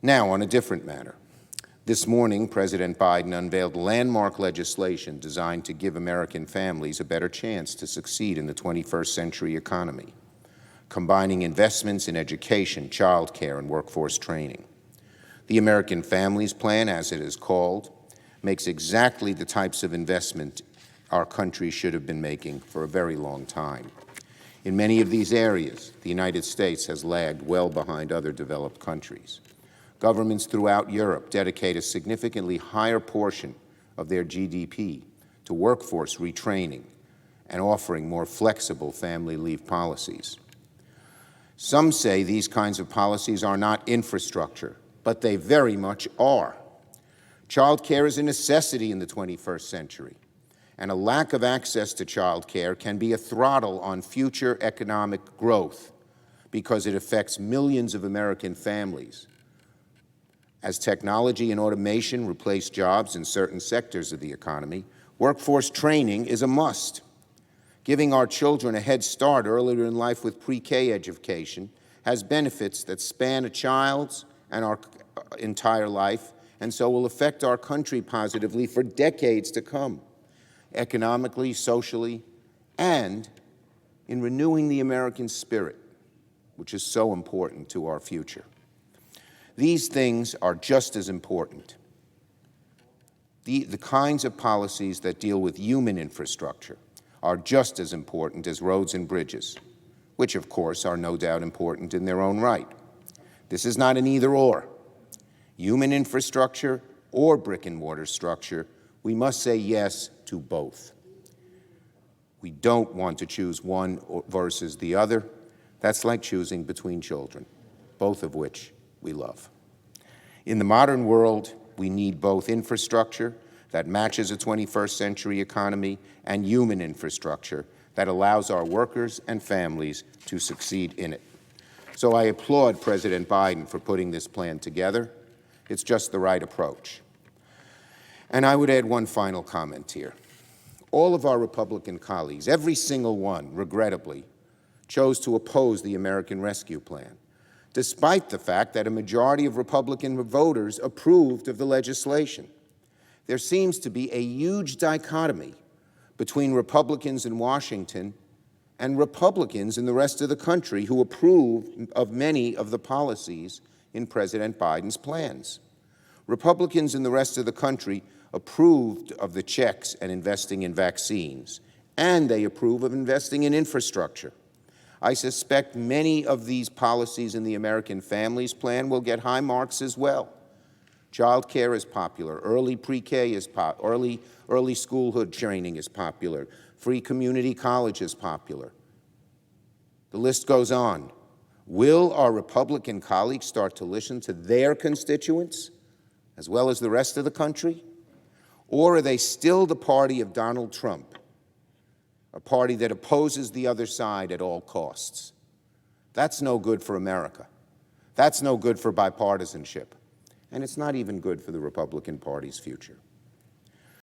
Now, on a different matter. This morning, President Biden unveiled landmark legislation designed to give American families a better chance to succeed in the 21st century economy, combining investments in education, childcare, and workforce training. The American Families Plan, as it is called, makes exactly the types of investment our country should have been making for a very long time. In many of these areas, the United States has lagged well behind other developed countries. Governments throughout Europe dedicate a significantly higher portion of their GDP to workforce retraining and offering more flexible family leave policies. Some say these kinds of policies are not infrastructure, but they very much are. Childcare is a necessity in the 21st century, and a lack of access to childcare can be a throttle on future economic growth because it affects millions of American families. As technology and automation replace jobs in certain sectors of the economy, workforce training is a must. Giving our children a head start earlier in life with pre-K education has benefits that span a child's and our entire life, and so will affect our country positively for decades to come, economically, socially, and in renewing the American spirit, which is so important to our future. These things are just as important. The kinds of policies that deal with human infrastructure are just as important as roads and bridges, which of course are no doubt important in their own right. This is not an either-or. Human infrastructure or brick-and-mortar structure, we must say yes to both. We don't want to choose one versus the other. That's like choosing between children, both of which we love. In the modern world, we need both infrastructure that matches a 21st century economy and human infrastructure that allows our workers and families to succeed in it. So I applaud President Biden for putting this plan together. It's just the right approach. And I would add one final comment here. All of our Republican colleagues, every single one, regrettably, chose to oppose the American Rescue Plan, despite the fact that a majority of Republican voters approved of the legislation. There seems to be a huge dichotomy between Republicans in Washington and Republicans in the rest of the country who approve of many of the policies in President Biden's plans. Republicans in the rest of the country approved of the checks and investing in vaccines, and they approve of investing in infrastructure. I suspect many of these policies in the American Families Plan will get high marks as well. Child care is popular, early pre-K is popular, early schoolhood training is popular, free community college is popular. The list goes on. Will our Republican colleagues start to listen to their constituents as well as the rest of the country? Or are they still the party of Donald Trump, a party that opposes the other side at all costs? That's no good for America. That's no good for bipartisanship. And it's not even good for the Republican Party's future.